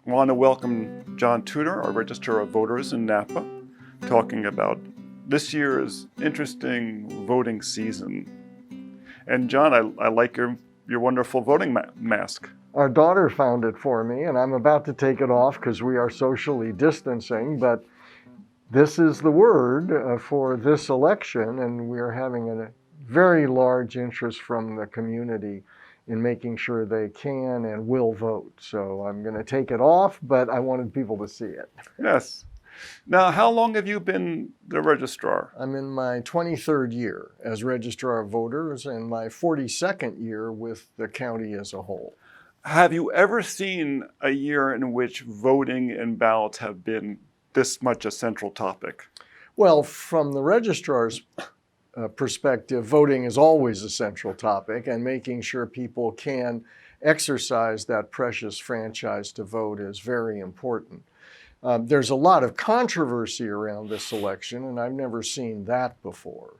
I want to welcome John Tuteur, our Registrar of Voters in Napa, talking about this year's interesting voting season. And John, I like your wonderful voting mask. Our daughter found it for me, and I'm about to take it off because we are socially distancing, but this is the word for this election, and we are having a very large interest from the community in making sure they can and will vote. So I'm going to take it off, but I wanted people to see it. Yes. Now, how long have you been the registrar? I'm in my 23rd year as Registrar of Voters and my 42nd year with the county as a whole. Have you ever seen a year in which voting and ballots have been this much a central topic? Well, from the registrar's perspective, voting is always a central topic, and making sure people can exercise that precious franchise to vote is very important. There's a lot of controversy around this election, and I've never seen that before.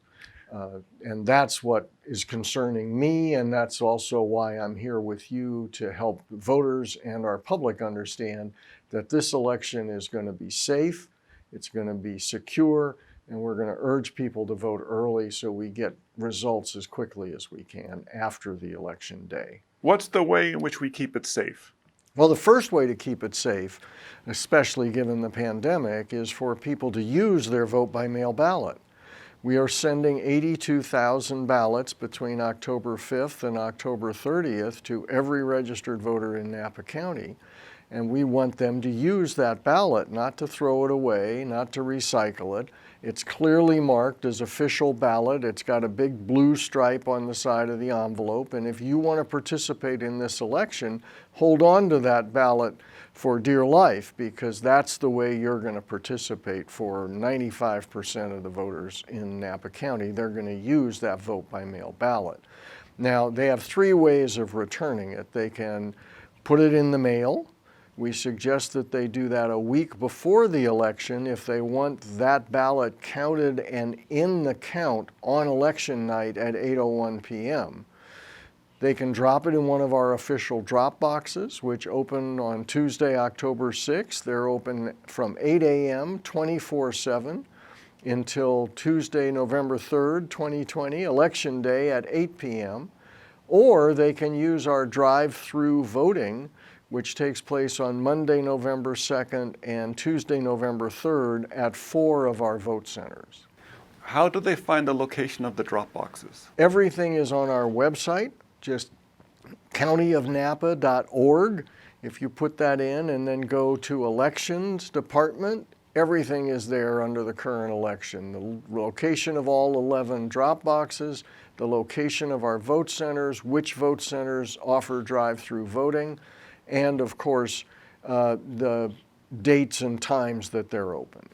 And that's what is concerning me, and that's also why I'm here with you to help voters and our public understand that this election is going to be safe, it's going to be secure, and we're going to urge people to vote early so we get results as quickly as we can after the election day. What's the way in which we keep it safe? Well, the first way to keep it safe, especially given the pandemic, is for people to use their vote-by-mail ballot. We are sending 82,000 ballots between October 5th and October 30th to every registered voter in Napa County. And we want them to use that ballot, not to throw it away, not to recycle it. It's clearly marked as official ballot. It's got a big blue stripe on the side of the envelope. And if you want to participate in this election, hold on to that ballot for dear life, because that's the way you're going to participate for 95% of the voters in Napa County. They're going to use that vote-by-mail ballot. Now, they have three ways of returning it. They can put it in the mail. We suggest that they do that a week before the election if they want that ballot counted and in the count on election night at 8:01 p.m. They can drop it in one of our official drop boxes, which open on Tuesday, October 6th. They're open from 8 a.m. 24/7 until Tuesday, November 3rd, 2020, Election Day at 8 p.m. Or they can use our drive-through voting, which takes place on Monday, November 2nd and Tuesday, November 3rd at 4 of our vote centers. How do they find the location of the drop boxes? Everything is on our website, just countyofnapa.org. If you put that in and then go to Elections Department, everything is there under the current election. The location of all 11 drop boxes, the location of our vote centers, which vote centers offer drive-through voting, and of course, the dates and times that they're open.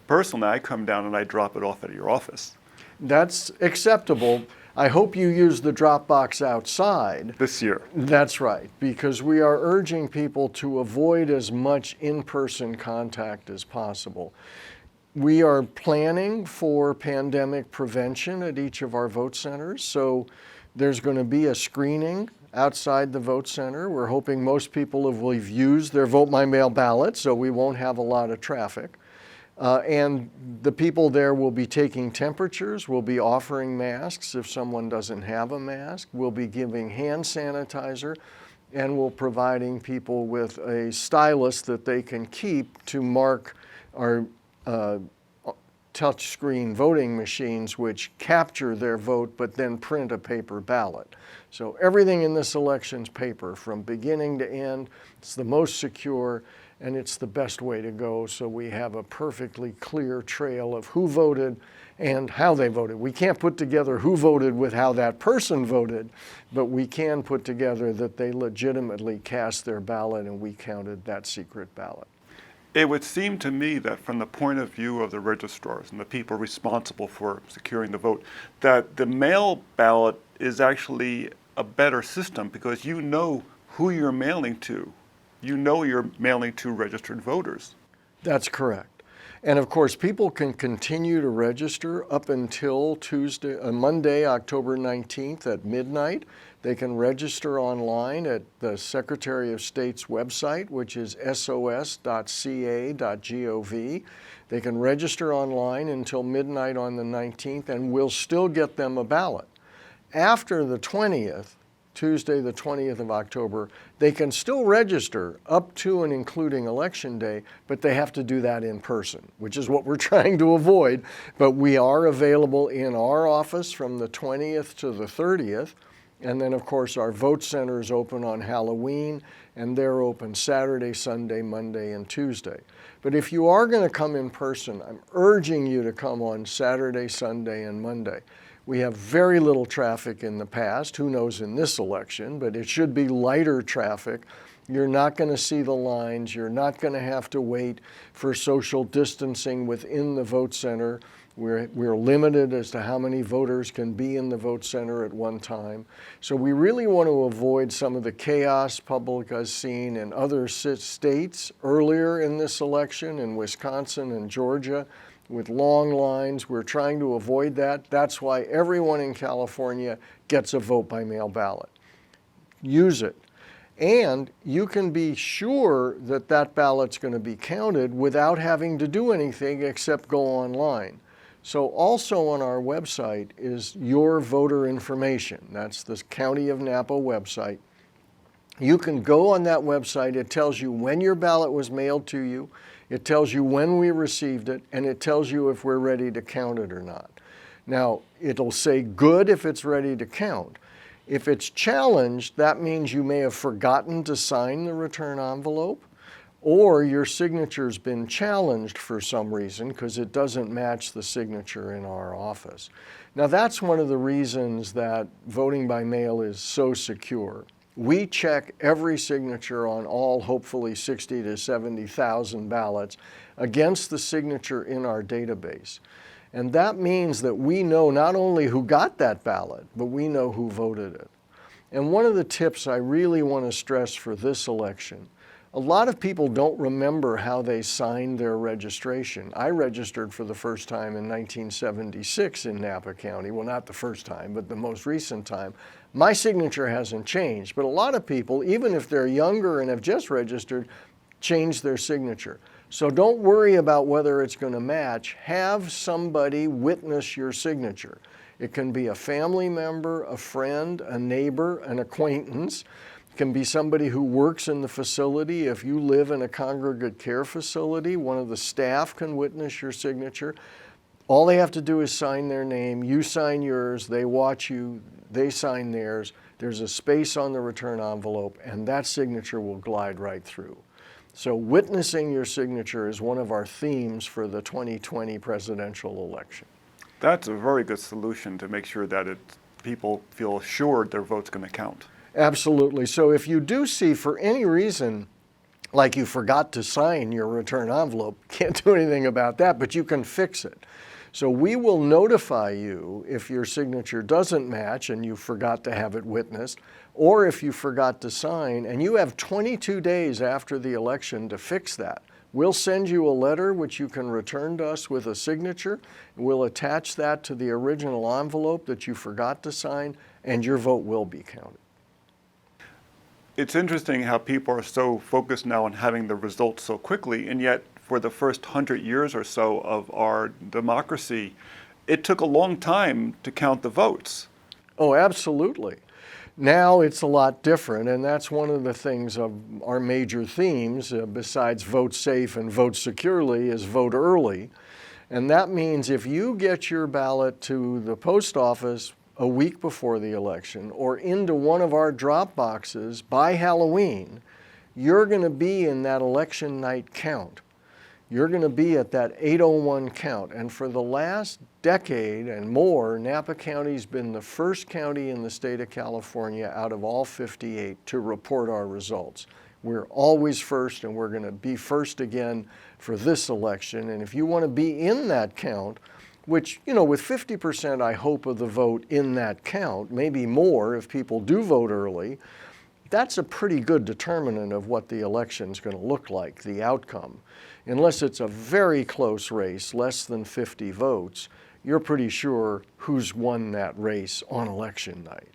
Personally, I come down and I drop it off at your office. That's acceptable. I hope you use the drop box outside. This year. That's right, because we are urging people to avoid as much in-person contact as possible. We are planning for pandemic prevention at each of our vote centers, so there's going to be a screening outside the vote center. We're hoping most people will have used their vote-by-mail ballot, so we won't have a lot of traffic. And the people there will be taking temperatures, will be offering masks if someone doesn't have a mask, we'll be giving hand sanitizer, and we're providing people with a stylus that they can keep to mark our touchscreen voting machines, which capture their vote but then print a paper ballot. So everything in this election's paper from beginning to end. It's the most secure, and it's the best way to go, so we have a perfectly clear trail of who voted and how they voted. We can't put together who voted with how that person voted, but we can put together that they legitimately cast their ballot and we counted that secret ballot. It would seem to me that from the point of view of the registrars and the people responsible for securing the vote, that the mail ballot is actually a better system because you know who you're mailing to. You know you're mailing to registered voters. That's correct. And of course, people can continue to register up until Monday, October 19th at midnight. They can register online at the Secretary of State's website, which is sos.ca.gov. They can register online until midnight on the 19th, and we'll still get them a ballot. After the 20th, Tuesday the 20th of October, they can still register up to and including Election Day, but they have to do that in person, which is what we're trying to avoid. But we are available in our office from the 20th to the 30th. And then, of course, our vote center is open on Halloween, and they're open Saturday, Sunday, Monday, and Tuesday. But if you are going to come in person, I'm urging you to come on Saturday, Sunday, and Monday. We have very little traffic in the past, who knows in this election, but it should be lighter traffic. You're not going to see the lines. You're not going to have to wait for social distancing within the vote center. We're limited as to how many voters can be in the vote center at one time. So we really want to avoid some of the chaos public has seen in other states earlier in this election, in Wisconsin and Georgia, with long lines. We're trying to avoid that. That's why everyone in California gets a vote by mail ballot. Use it. And you can be sure that that ballot's going to be counted without having to do anything except go online. So also on our website is your voter information. That's the County of Napa website. You can go on that website. It tells you when your ballot was mailed to you. It tells you when we received it, and it tells you if we're ready to count it or not. Now, it'll say good if it's ready to count. If it's challenged, that means you may have forgotten to sign the return envelope, or your signature's been challenged for some reason because it doesn't match the signature in our office. Now, that's one of the reasons that voting by mail is so secure. We check every signature on all, hopefully 60 to 70,000 ballots against the signature in our database. And that means that we know not only who got that ballot, but we know who voted it. And one of the tips I really want to stress for this election, a lot of people don't remember how they signed their registration. I registered for the first time in 1976 in Napa County. Well, not the first time, but the most recent time. My signature hasn't changed, but a lot of people, even if they're younger and have just registered, change their signature. So don't worry about whether it's going to match. Have somebody witness your signature. It can be a family member, a friend, a neighbor, an acquaintance. It can be somebody who works in the facility. If you live in a congregate care facility, one of the staff can witness your signature. All they have to do is sign their name. You sign yours. They watch you. They sign theirs. There's a space on the return envelope, and that signature will glide right through. So witnessing your signature is one of our themes for the 2020 presidential election. That's a very good solution to make sure that people feel assured their vote's going to count. Absolutely. So if you do see for any reason, like you forgot to sign your return envelope, can't do anything about that, but you can fix it. So we will notify you if your signature doesn't match and you forgot to have it witnessed, or if you forgot to sign, and you have 22 days after the election to fix that. We'll send you a letter which you can return to us with a signature. We'll attach that to the original envelope that you forgot to sign, and your vote will be counted. It's interesting how people are so focused now on having the results so quickly, and yet for the first 100 years or so of our democracy, it took a long time to count the votes. Oh, absolutely. Now it's a lot different, and that's one of the things of our major themes, besides vote safe and vote securely, is vote early. And that means if you get your ballot to the post office a week before the election or into one of our drop boxes by Halloween, you're going to be in that election night count. You're going to be at that 801 count. And for the last decade and more, Napa County's been the first county in the state of California out of all 58 to report our results. We're always first, and we're going to be first again for this election. And if you want to be in that count, which, with 50%, I hope, of the vote in that count, maybe more if people do vote early, that's a pretty good determinant of what the election's going to look like, the outcome. Unless it's a very close race, less than 50 votes, you're pretty sure who's won that race on election night.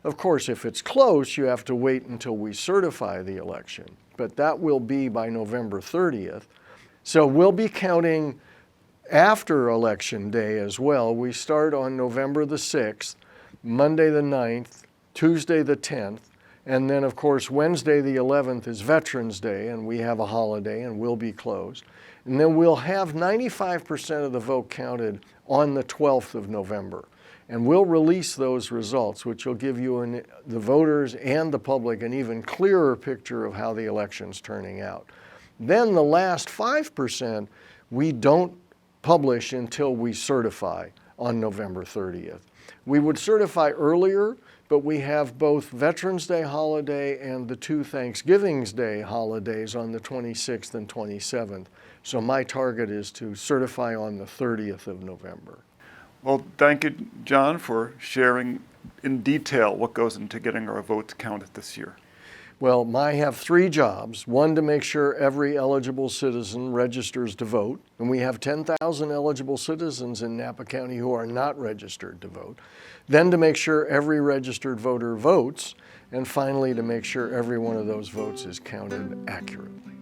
Of course, if it's close, you have to wait until we certify the election, but that will be by November 30th. So we'll be counting after Election Day as well. We start on November the 6th, Monday the 9th, Tuesday the 10th, and then of course Wednesday the 11th is Veterans Day and we have a holiday and we'll be closed. And then we'll have 95% of the vote counted on the 12th of November. And we'll release those results, which will give you the voters and the public an even clearer picture of how the election's turning out. Then the last 5% we don't publish until we certify on November 30th. We would certify earlier, but we have both Veterans Day holiday and the 2 Thanksgivings Day holidays on the 26th and 27th. So my target is to certify on the 30th of November. Well, thank you, John, for sharing in detail what goes into getting our votes counted this year. Well, I have 3 jobs. One, to make sure every eligible citizen registers to vote. And we have 10,000 eligible citizens in Napa County who are not registered to vote. Then to make sure every registered voter votes. And finally, to make sure every one of those votes is counted accurately.